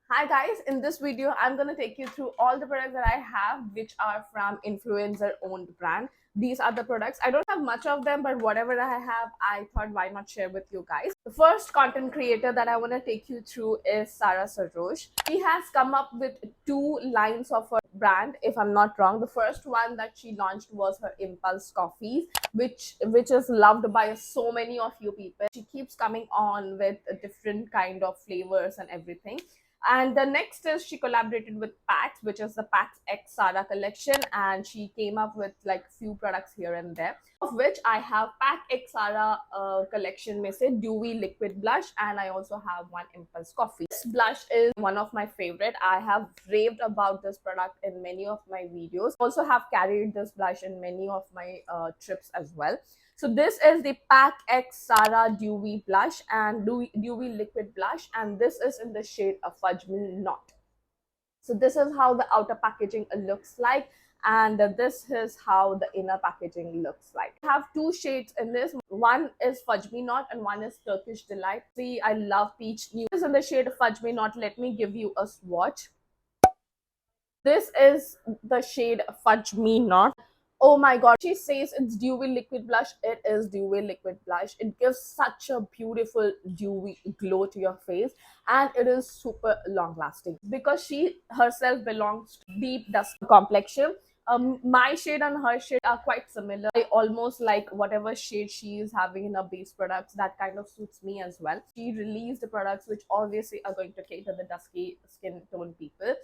Hi guys, in this video I'm going to take you through all the products that I have which are from influencer owned brand. These are the products. I don't have much of them, but whatever I have, I thought why not share with you guys. The first content creator that I want to take you through is Sarah Sarosh. She has come up with two lines of her brand, if I'm not wrong. The first one that she launched was her Impulse Coffees, which is loved by so many of you people. She keeps coming on with a different kind of flavors and everything. And the next is she collaborated with Pax, which is the Pax X Sara collection, and she came up with like few products here and there. Of which I have Pax X Sara collection में से Dewy Liquid Blush, and I also have one Impulse Coffee. This blush is one of my favorite. I have raved about this product in many of my videos. Also have carried this blush in many of my trips as well. So this is the Pack X Sara Dewy Blush and Dewy Liquid Blush, and this is in the shade of Fudge Me Not. So this is how the outer packaging looks like, and this is how the inner packaging looks like. I have two shades in this. One is Fudge Me Not and one is Turkish Delight. See, I love peach. This is in the shade of Fudge Me Not. Let me give you a swatch. This is the shade Fudge Me Not. Oh my god, she says it's dewy liquid blush. It is dewy liquid blush. It gives such a beautiful dewy glow to your face, and it is super long lasting because she herself belongs to deep dust complexion. My shade and her shade are quite similar. I almost like whatever shade she is having in her base products. That kind of suits me as well. She released the products which obviously are going to cater the dusky skin tone people.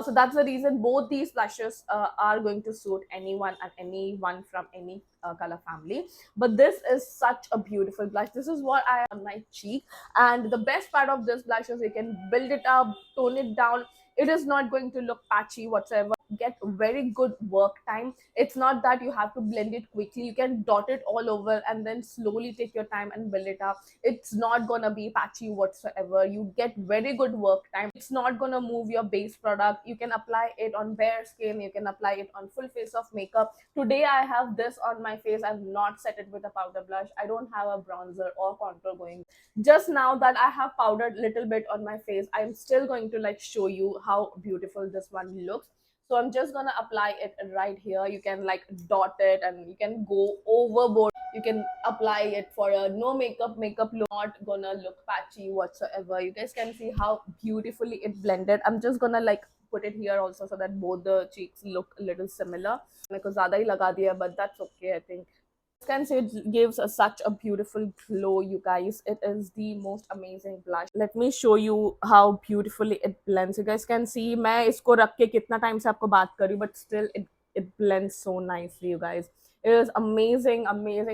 So that's the reason both these blushes are going to suit anyone and anyone from any color family. But this is such a beautiful blush. This is what I have on my cheek, and the best part of this blush is you can build it up, tone it down. It is not going to look patchy whatsoever. Get very good work time. It's not that you have to blend it quickly. You can dot it all over and then slowly take your time and build it up. It's not gonna be patchy whatsoever. You get very good work time. It's not gonna move your base product. You can apply it on bare skin. You can apply it on full face of makeup. Today I have this on my face. I've not set it with a powder blush. I don't have a bronzer or contour going. Just now that I have powdered little bit on my face, I'm still going to like show you how beautiful this one looks. So I'm just gonna apply it right here. You can like dot it and you can go overboard. You can apply it for a no makeup look. Not gonna look patchy whatsoever. You guys can see how beautifully it blended. I'm just gonna like put it here also so that both the cheeks look a little similar. मेरे को ज़्यादा ही लगा दिया, but that's okay, I think. Can say it gives such a beautiful glow, you guys. It is the most amazing blush. Let me show you how beautifully it blends. You guys can see मैं इसको रख के कितना time से आपको बात कर रही हूँ, but still it blends so nicely, you guys. It is amazing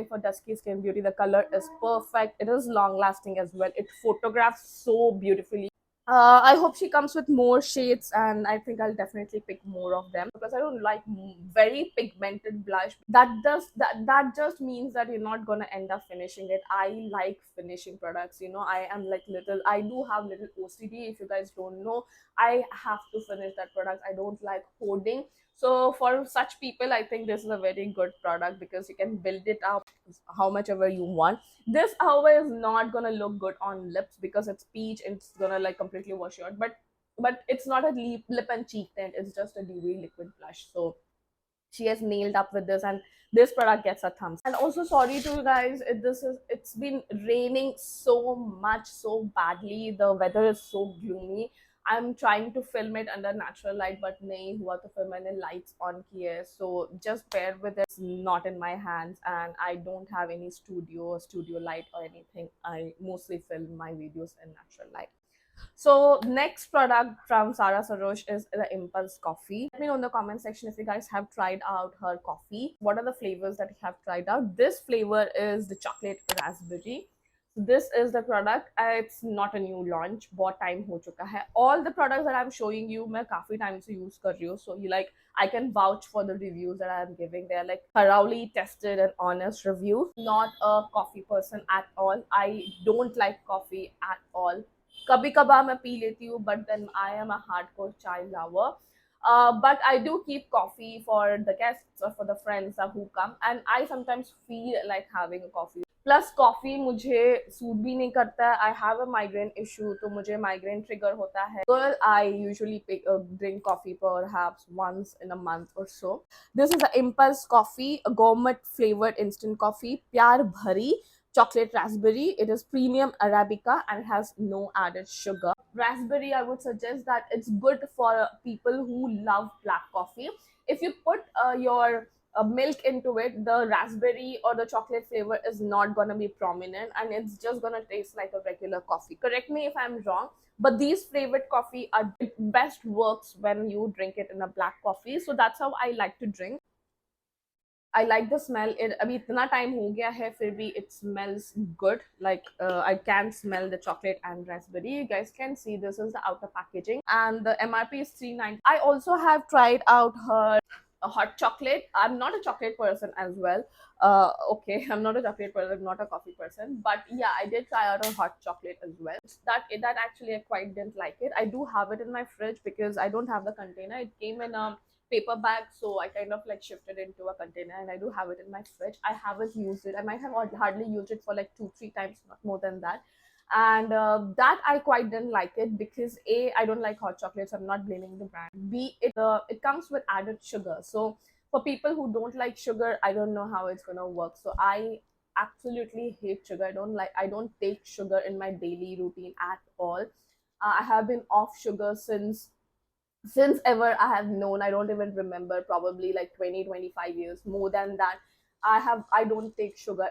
for dusky skin beauty. The color is perfect. It is long lasting as well. It photographs so beautifully. I hope she comes with more shades, and I think I'll definitely pick more of them because I don't like very pigmented blush. That just means that you're not gonna end up finishing it. I like finishing products. I am like little. I do have little OCD. If you guys don't know, I have to finish that product. I don't like hoarding. So for such people, I think this is a very good product because you can build it up how much ever you want. This, however, is not gonna look good on lips because it's peach and it's gonna like completely wash you out. But it's not a lip and cheek tint. It's just a dewy liquid blush. So she has nailed up with this, and this product gets a thumbs. And also, sorry to you guys, it's been raining so much, so badly. The weather is so gloomy. I'm trying to film it under natural light, but nahi hua to फिर मैंने lights on की है. So just bear with it. It's not in my hands, and I don't have any studio light or anything. I mostly film my videos in natural light. So next product from Sarah Sarosh is the Impulse Coffee. Let me know in the comment section if you guys have tried out her coffee. What are the flavors that you have tried out? This flavor is the chocolate raspberry. So this is the product. It's not a new launch. बहुत time हो चुका है. All the products that I'm showing you, मैं काफी time से use कर रही हूँ. So you like, I can vouch for the reviews that I'm giving. They are like thoroughly tested and honest reviews. Not a coffee person at all. I don't like coffee at all. कभी कभार मैं P लेती हूँ, but then I am a hardcore chai lover. But I do keep coffee for the guests or for the friends who come, and I sometimes feel like having a coffee. Plus coffee मुझे suit भी नहीं करता है. I have a migraine issue, तो मुझे migraine trigger होता है. Girl, I usually drink coffee perhaps once in a month or so. This is a impulse coffee, a gourmet flavored instant coffee, pyar bhari chocolate raspberry. It is premium arabica and it has no added sugar. Raspberry, I would suggest that it's good for people who love black coffee. If you put your milk into it, the raspberry or the chocolate flavor is not going to be prominent and it's just going to taste like a regular coffee. Correct me if I'm wrong, but these flavored coffee are best works when you drink it in a black coffee. So that's how I like to drink. I like the smell. It अभी इतना time हो गया है फिर भी it smells good. Like I can smell the chocolate and raspberry. You guys can see this is the outer packaging and the MRP is 390. I also have tried out her hot chocolate. I'm not a chocolate person as well. Okay, I'm not a chocolate person, not a coffee person. But yeah, I did try out a hot chocolate as well. That actually I quite didn't like it. I do have it in my fridge because I don't have the container. It came in a paper bag, so I kind of like shifted into a container and I do have it in my fridge. I haven't used it. I might have hardly used it for like 2-3 times, not more than that. And that I quite didn't like it because A, I don't like hot chocolates. I'm not blaming the brand. B, it comes with added sugar. So for people who don't like sugar, I don't know how it's gonna work. So I absolutely hate sugar. I don't take sugar in my daily routine at all. I have been off sugar since ever I have known. I don't even remember, probably like 20-25 years, more than that. I don't take sugar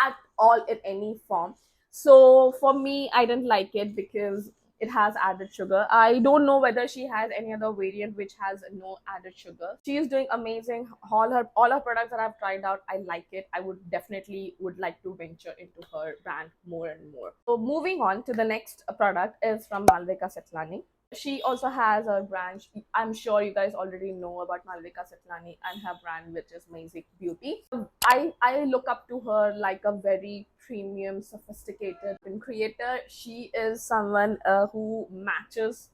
at all in any form. So for me, I didn't like it because it has added sugar. I don't know whether she has any other variant which has no added sugar. She is doing amazing. All her products that I've tried out, I like it. I would like to venture into her brand more and more. So moving on to the next product is from Malvika Setlani. She also has a brand. I'm sure you guys already know about Malvika Setlani and her brand, which is Mazik Beauty. I look up to her like a very premium, sophisticated creator. She is someone who matches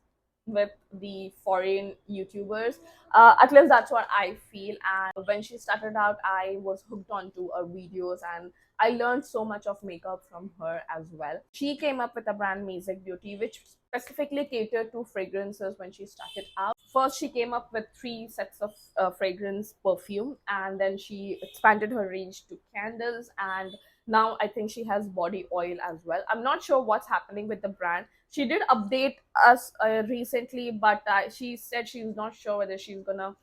with the foreign YouTubers. At least that's what I feel. And when she started out, I was hooked onto her videos and I learned so much of makeup from her as well. She came up with a brand Mazik Beauty, which specifically catered to fragrances when she started out. First, she came up with 3 sets of fragrance perfume, and then she expanded her range to candles, and now I think she has body oil as well. I'm not sure what's happening with the brand. She did update us recently, but she said she's not sure whether she's gonna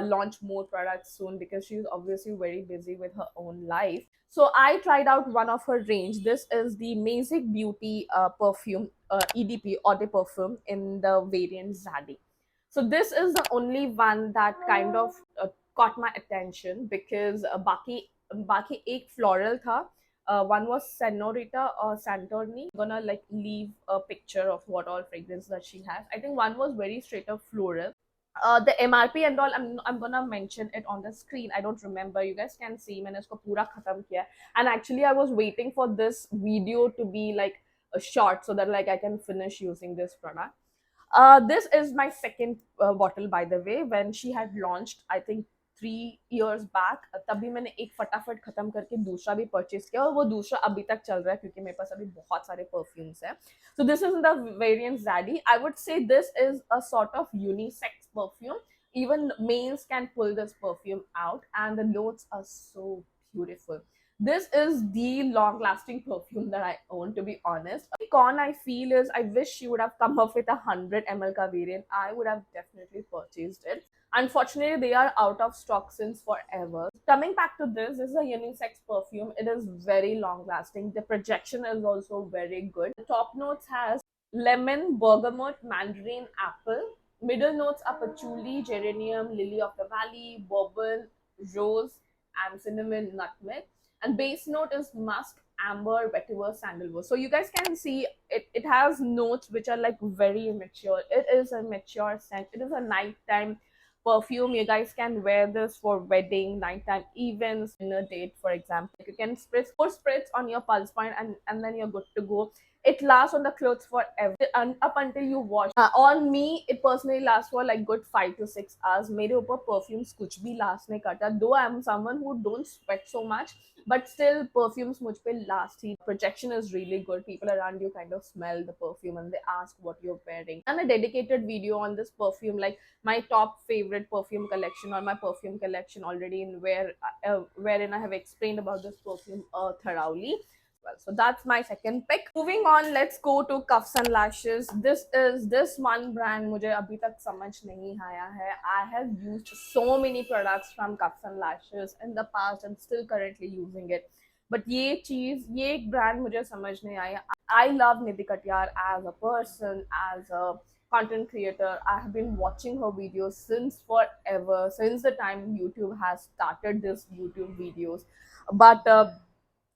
launch more products soon because she's obviously very busy with her own life. So I tried out one of her range. This is the Mazik Beauty perfume, EDP Eau de Parfum in the variant Zaddy. So this is the only one that kind of caught my attention because बाकी एक floral था. One was Senorita or Santorini. I'm gonna like leave a picture of what all fragrance that she has. I think one was very straight up floral. The MRP and all, I'm gonna mention it on the screen. I don't remember. You guys can see. मैंने इसको पूरा खत्म किया. And actually, I was waiting for this video to be like a short so that like I can finish using this product. This is my second bottle, by the way. When she had launched, I think 3 years back, तभी मैंने एक फटाफट खत्म करके दूसरा भी purchase किया और वो दूसरा अभी तक चल रहा है क्योंकि मेरे पास अभी बहुत सारे परफ्यूम्स हैं. So this is in the variant Zaddy. I would say this is a sort of unisex perfume. Even males can pull this perfume out, and the notes are so beautiful. This is the long lasting perfume that I own, to be honest. The con I feel is I wish she would have come up with a 100 ml ka variant. I would have definitely purchased it. Unfortunately, they are out of stock since forever. Coming back to this is a unisex perfume. It is very long lasting. The projection is also very good. The top notes has lemon, bergamot, mandarin, apple. Middle notes are patchouli, geranium, lily of the valley, bourbon, rose, and cinnamon, nutmeg. And base note is musk, amber, vetiver, sandalwood. So you guys can see it has notes which are like very mature. It is a mature scent. It is a nighttime perfume. You guys can wear this for wedding, nighttime events, dinner date, for example. You can spritz 4 spritz on your pulse point and then you're good to go. it lasts on the clothes forever and up until you wash. On me, it personally lasts for like good 5 to 6 hours. मेरे ऊपर perfumes कुछ भी last नहीं करता. Though I'm someone who don't sweat so much, but still perfumes मुझ पे last he. Projection is really good. People around you kind of smell the perfume and they ask what you're wearing. And a dedicated video on this perfume, like my top favorite perfume collection or my perfume collection already, in wherein I have explained about this perfume thoroughly. Well, so that's my second pick. Moving on, let's go to Cuffs and Lashes. This one brand मुझे अभी तक समझ नहीं आया है. I have used so many products from Cuffs and Lashes in the past and still currently using it. But ये एक brand मुझे समझ नहीं आया. I love Nidhi Katyar as a person, as a content creator. I have been watching her videos since forever, since the time YouTube has started this YouTube videos. But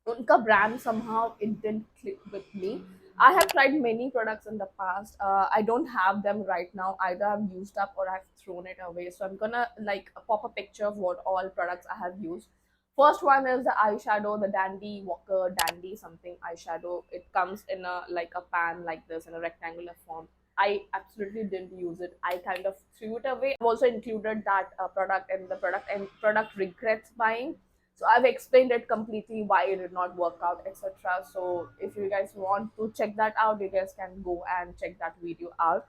unka brand somehow it didn't click with me. I have tried many products in the past. I don't have them right now. Either I've used up or I've thrown it away. So I'm gonna like pop a picture of what all products I have used. First one is the eyeshadow, the Dandy Walker Dandy something eyeshadow. It comes in a like a pan like this in a rectangular form. I absolutely didn't use it. I kind of threw it away. I've also included that product in the product regrets buying. So I've explained it completely why it did not work out, etc. So if you guys want to check that out, you guys can go and check that video out.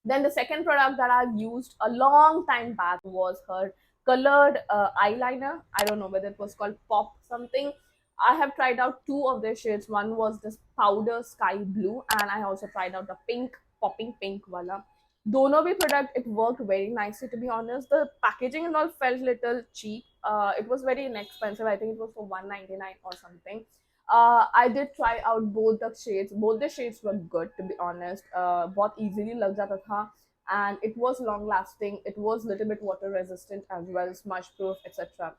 Then the second product that I've used a long time back was her colored eyeliner. I don't know whether it was called Pop something. I have tried out two of their shades. One was this powder sky blue, and I also tried out the pink, popping pink wala. दोनों भी product it worked very nicely, to be honest. The packaging and all felt little cheap. It was very inexpensive. I think it was for 199 or something. I did try out both the shades. Both the shades were good, to be honest. बहुत easily लग जाता था, and it was long lasting. It was little bit water resistant as well, smudge proof, etc.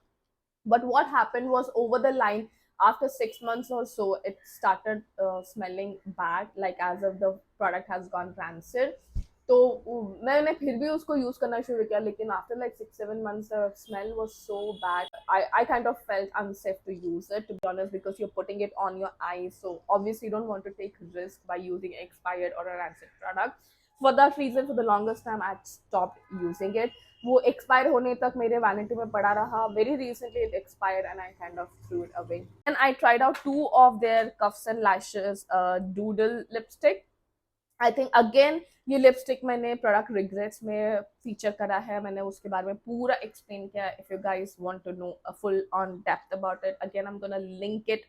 But what happened was over the line, after 6 months or so, it started smelling bad, like as if the product has gone rancid. तो मैंने फिर भी उसको use करना शुरू किया, लेकिन after like 6-7 months the smell was so bad. I kind of felt unsafe to use it, to be honest, because you're putting it on your eyes, so obviously you don't want to take risk by using expired or a rancid product. For that reason, for the longest time I stopped using it. वो expire होने तक मेरे vanity में पड़ा रहा. Very recently it expired and I kind of threw it away. And I tried out two of their Cuffs and Lashes doodle lipstick. I think again ये lipstick मैंने product regrets में feature करा है. मैंने उसके बारे में पूरा एक्सप्लेन किया. If you guys want to know a full on depth about it, again I am gonna link it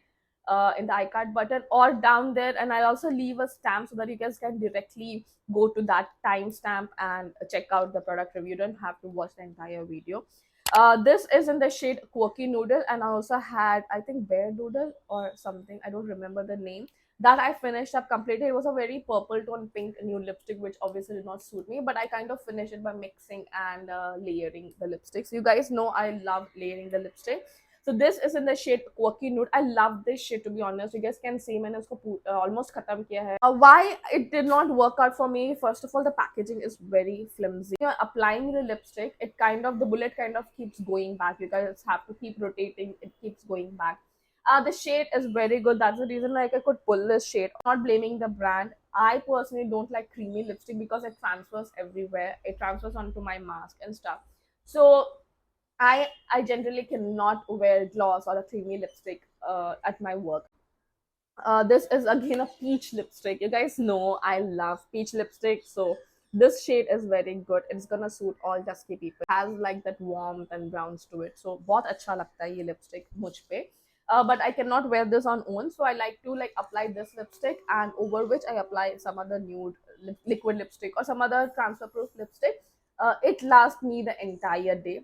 in the iCard button or down there, and I'll also leave a stamp so that you guys can directly go to that timestamp and check out the product review. You don't have to watch the entire video. This is in the shade Quirky Noodle, and I also had, I think, Bear Doodle or something. I don't remember the name. That I finished up completely. It was a very purple tone pink nude lipstick, which obviously did not suit me, but I kind of finished it by mixing and layering the lipsticks. You guys know I love layering the lipstick. So this is in the shade Quirky Nude. I love this shade, to be honest. You guys can see मैंने उसको almost खत्म किया है. Why it did not work out for me? First of all, the packaging is very flimsy. You're applying the lipstick, it kind of, the bullet kind of keeps going back. You guys have to keep rotating. It keeps going back. The shade is very good. That's the reason like I could pull this shade. I'm not blaming the brand. I personally don't like creamy lipstick because it transfers everywhere. It transfers onto my mask and stuff. So I generally cannot wear gloss or a creamy lipstick at my work. This is again a peach lipstick. You guys know I love peach lipstick, so this shade is very good. It's gonna suit all dusky people. It has like that warmth and browns to it, so बहुत अच्छा लगता है ये lipstick मुझ पे. But I cannot wear this on own, so I like to like apply this lipstick, and over which I apply some other nude liquid lipstick or some other transfer proof lipstick. It lasts me the entire day.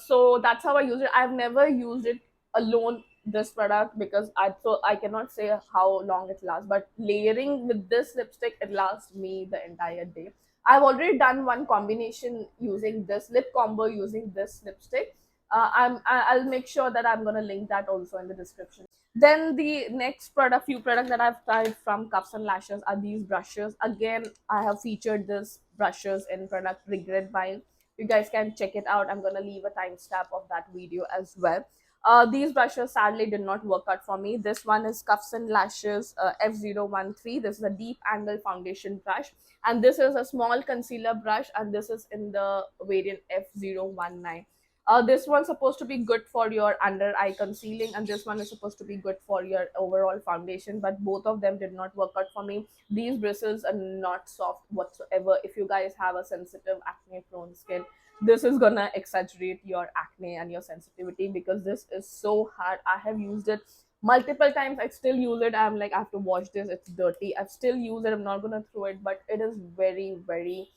So that's how I use it. I've never used it alone, this product, because I cannot say how long it lasts. But layering with this lipstick, it lasts me the entire day. I've already done one combination using this lip combo using this lipstick. I'll make sure that I'm gonna link that also in the description. Then the next few products that I've tried from Cuffs and Lashes are these brushes. Again, I have featured this brushes in product Regret Buying. You guys can check it out. I'm gonna leave a timestamp of that video as well. These brushes sadly did not work out for me. This one is Cuffs and Lashes F013. This is a deep angle foundation brush, and this is a small concealer brush, and this is in the variant F019. This one's supposed to be good for your under eye concealing, and this one is supposed to be good for your overall foundation, but both of them did not work out for me. These bristles are not soft whatsoever. If you guys have a sensitive acne prone skin, this is gonna exaggerate your acne and your sensitivity, because this is so hard. I have used it multiple times. I still use it. I'm like, I have to wash this, it's dirty. I still use it. I'm not gonna throw it, but it is very, very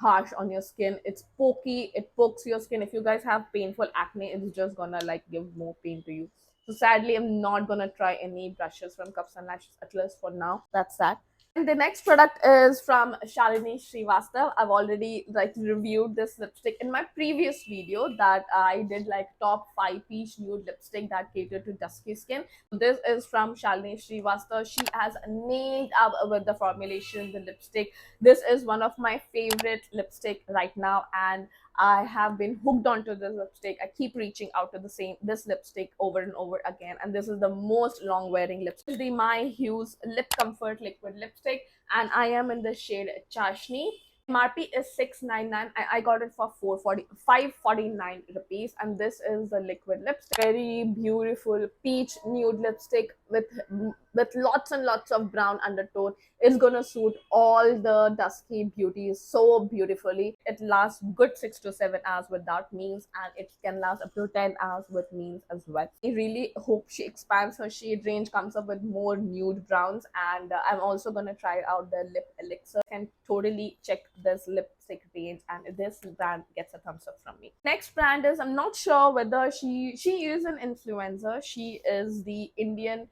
harsh on your skin. It's pokey, it pokes your skin. If you guys have painful acne, it's just gonna like give more pain to you. So sadly, I'm not gonna try any brushes from Cups and Lashes, at least for now. That's that. And the next product is from Shalini Srivastav. I've already like reviewed this lipstick in my previous video that I did, like top 5 peach nude lipstick that cater to dusky skin. This is from Shalini Srivastav. She has nailed up with the formulation, the lipstick. This is one of my favorite lipstick right now, and I have been hooked onto this lipstick. I keep reaching out to this lipstick over and over again, and this is the most long wearing lipstick. The My Hues Lip Comfort Liquid Lipstick, and I am in the shade Chashni. MRP is 699. I got it for 549 rupees, and this is the liquid lipstick. Very beautiful peach nude lipstick with lots and lots of brown undertone. It's gonna suit all the dusky beauties so beautifully. It lasts good 6 to 7 hours without meals, and it can last up to 10 hours with meals as well. I really hope she expands her shade range, comes up with more nude browns, and I'm also gonna try out the lip elixir. And totally check this lipstick range, and this brand gets a thumbs up from me. Next brand is, I'm not sure whether she is an influencer. She is the Indian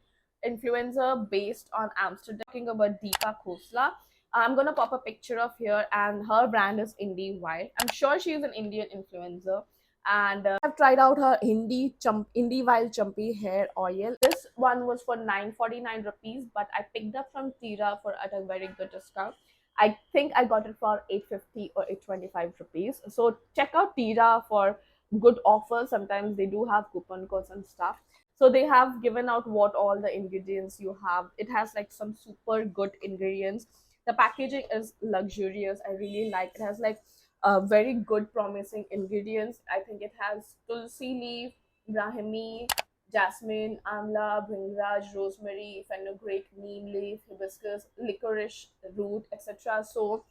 influencer based on Amsterdam. Talking about Deepa Khosla. I'm gonna pop a picture of her, and her brand is Indie Wild. I'm sure she is an Indian influencer, and I've tried out her Indie Wild Chumpy hair oil. This one was for 949 rupees, but I picked up from Tira for at a very good discount. I think I got it for 850 or 825 rupees. So check out Tira for good offers. Sometimes they do have coupon codes and stuff. So they have given out what all the ingredients you have. It has like some super good ingredients. The packaging is luxurious. I really like it. It has like very good promising ingredients. I think it has tulsi leaf, brahmi, jasmine, amla, bringraj, rosemary, fenugreek, neem leaf, hibiscus, licorice root, etc. So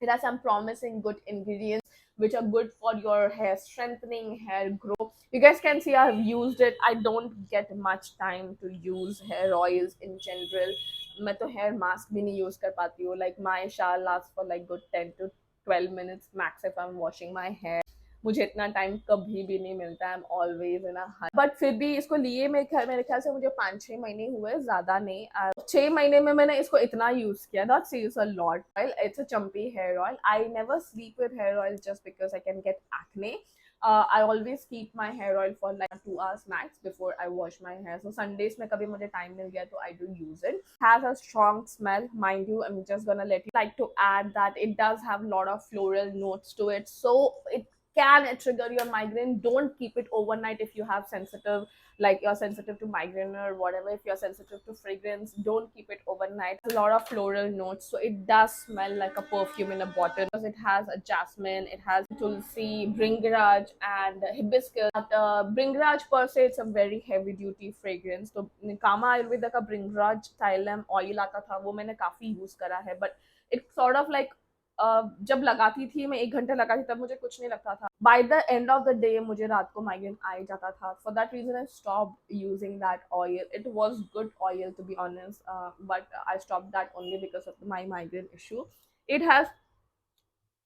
it has some promising good ingredients which are good for your hair strengthening, hair growth. You guys can see I've used it. I don't get much time to use hair oils in general. मैं तो hair mask भी नहीं use कर पाती हूँ. Like my shower lasts for like good 10 to 12 minutes max if I'm washing my hair. मुझे इतना time कभी भी नहीं मिलता. I'm always in a hurry. But फिर भी इसको लिए मेरे ख्याल से मुझे 5-6 महीने हुए, ज्यादा नहीं. 6 महीने में मैंने इसको इतना यूज किया. That says a lot. Well, it's a chumpy hair oil. I never sleep with hair oil just because I can get acne. I always keep my hair oil for like 2 hours max before I wash my hair. So Sundays में कभी मुझे time मिल गया तो I do use it. Has a strong smell, mind you. I'm just gonna let you like to add that it does have a lot of floral notes to it. So it can trigger your migraine. Don't keep it overnight if you have sensitive, like you're sensitive to migraine or whatever. If you're sensitive to fragrance, don't keep it overnight. A lot of floral notes, so it does smell like a perfume in a bottle, because it has a jasmine, it has tulsi, bringraj, and hibiscus. But bringraj per se, it's a very heavy duty fragrance. So Kama Ayurveda का bringraj Thailand oil आता था, वो मैंने काफी use करा है, but it's sort of like जब लगाती थी मैं 1 घंटे लगाती तब मुझे कुछ नहीं लगता था. By the end of the day मुझे रात को माइग्रेन आ ही जाता था. For that reason I stop using that oil. It was good oil to be honest, but I stop that only because of my migraine issue. it has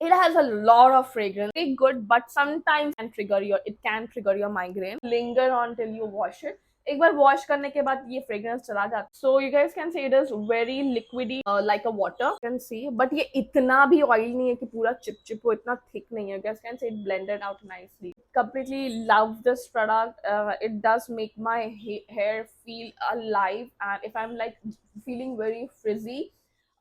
it has a lot of fragrance, very good, but sometimes it can trigger your migraine. Linger on till you wash it. एक बार wash करने के बाद ये fragrance चला जाता. So you guys can see it is very liquidy like a water can see, but ये इतना भी ऑयल नहीं है कि पूरा चिप हो. इतना थिक नहीं है. You guys can see it blended out nicely. Completely love this product. It does make my hair feel alive, and if I'm like feeling very frizzy,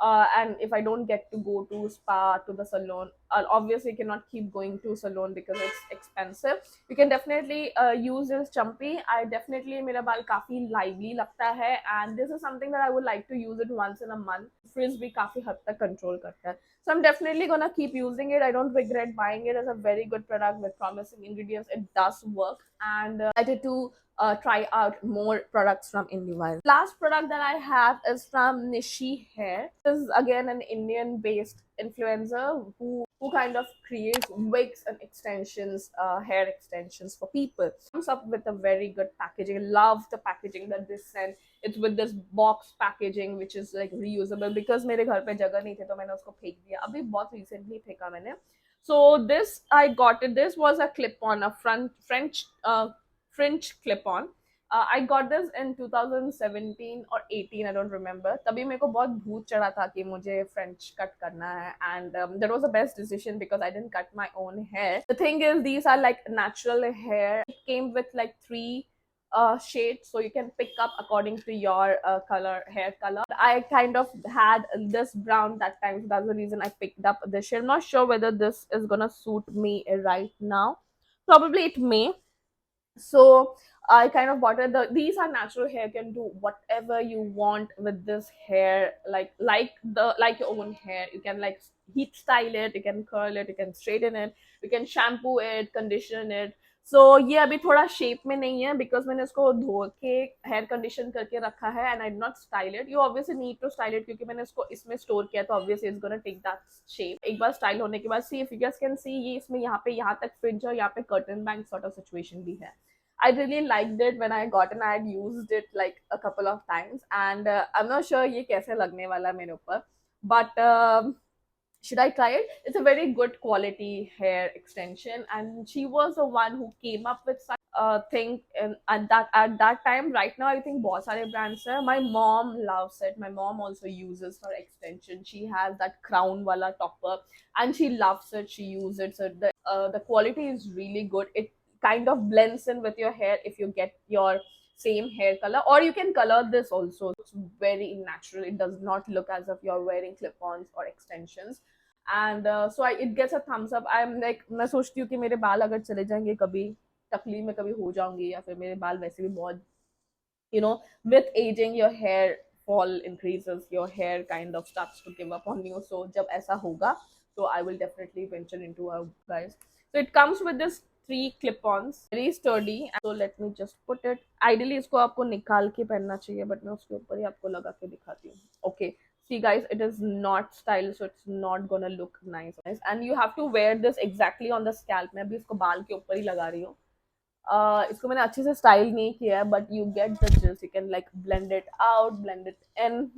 and if I don't get to go to spa, to the salon, obviously cannot keep going to salon because it's expensive. You can definitely use this champy. I definitely, मेरा बाल काफी lively लगता है, and this is something that I would like to use it once in a month. Frizz भी काफी हद तक control करता है. So I'm definitely gonna keep using it. I don't regret buying it. It's a very good product with promising ingredients. It does work, and I did to try out more products from IndieWire. Last product that I have is from Nishi Hair. This is again an Indian-based influencer who kind of creates wigs and extensions, hair extensions for people. Comes up with a very good packaging. Love the packaging that they send. It's with this box packaging which is like reusable. Because मेरे घर पे जगह नहीं थी तो मैंने उसको फेंक दिया. अभी बहुत recently फेंका मैंने. So this I got it. This was a clip-on, a French clip-on. I got this in 2017 or 18, I don't remember. तभी मेरे को बहुत भूत चढ़ा था कि मुझे French cut करना है, and that was the best decision because I didn't cut my own hair. The thing is, these are like natural hair. It came with like 3 shades, so you can pick up according to your hair color. I kind of had this brown that time, so that's the reason I picked up this shade. I'm not sure whether this is gonna suit me right now. Probably it may. So I kind of bought it. These are natural hair. You can do whatever you want with this hair, like your own hair. You can like heat style it, you can curl it, you can straighten it, you can shampoo it, condition it. So ये अभी थोड़ा shape में नहीं है because मैंने इसको धो के हेयर कंडीशन करके रखा है, and I did not style it. You obviously need to style it क्योंकि मैंने इसको इसमें स्टोर किया, तो obviously it's gonna take that shape. एक बार स्टाइल होने के बाद see, if you guys can see, ये इसमें यहाँ पे यहाँ तक फ्रिंज और यहाँ पे curtain bank sort of situation भी है. I really liked it when I got it. I had used it like a couple of times, and I'm not sure ये कैसे लगने वाला मेरे ऊपर, but should I try it? It's a very good quality hair extension, and she was the one who came up with such a thing at that time. Right now, I think बहुत सारे brands है. My mom loves it. My mom also uses her extension. She has that crown wala topper, and she loves it. She uses it. So the quality is really good. It kind of blends in with your hair if you get your same hair color, or you can color this also. It's very natural. It does not look as if you're wearing clip-ons or extensions, and so it gets a thumbs up. I'm like, मैं सोचती हूँ कि मेरे बाल अगर चले जाएंगे कभी, टकली में कभी हो जाऊंगी, या फिर मेरे बाल वैसे भी बहुत, with aging your hair fall increases, your hair kind of starts to give up on you. So जब ऐसा होगा, so I will definitely venture into guys. So it comes with this 3 clip-ons, very sturdy. So let me just put it. Ideally इसको आपको निकाल के पहनना चाहिए, but मैं उसके ऊपर ही आपको लगा के दिखाती हूँ. Okay, see guys, it is not styled, so it's not gonna look nice. And you have to wear this exactly on the scalp. मैं अभी इसको बाल के ऊपर ही लगा रही हूँ. इसको मैंने अच्छे से स्टाइल नहीं किया है, but you get the gist. You can like blend it out, blend it in.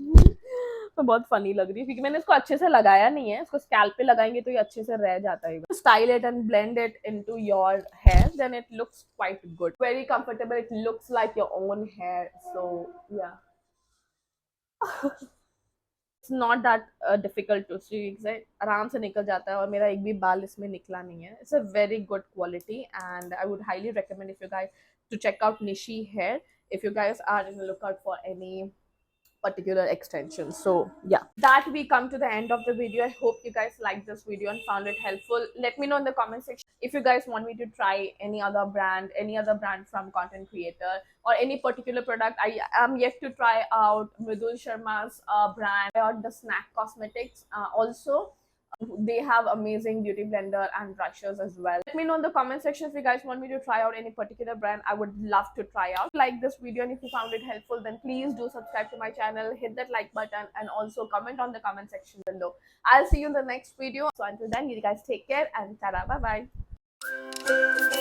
मैं बहुत फनी लग रही है क्योंकि मैंने इसको अच्छे से लगाया नहीं है. इसको स्कैल्प पे लगाएंगे तो ये अच्छे से रह जाता है. Style it and blend it into your hair, then it looks quite good, very comfortable. It looks like your own hair. So yeah it's not that difficult to see. आराम से निकल जाता है, और मेरा एक भी बाल इसमें निकला नहीं है. It's a very good quality, and I would highly recommend if you guys to check out Nishi Hair if you guys are in the lookout for any particular extensions. So yeah, that we come to the end of the video. I hope you guys liked this video and found it helpful. Let me know in the comment section if you guys want me to try any other brand from content creator, or any particular product. I am yet to try out Mridul Sharma's brand, or the Snack Cosmetics. Also they have amazing beauty blender and brushes as well. Let me know in the comment section if you guys want me to try out any particular brand. I would love to try out. Like this video, and if you found it helpful, then please do subscribe to my channel, hit that like button, and also comment on the comment section below. I'll see you in the next video. So until then, you guys take care, and ta-da, bye bye.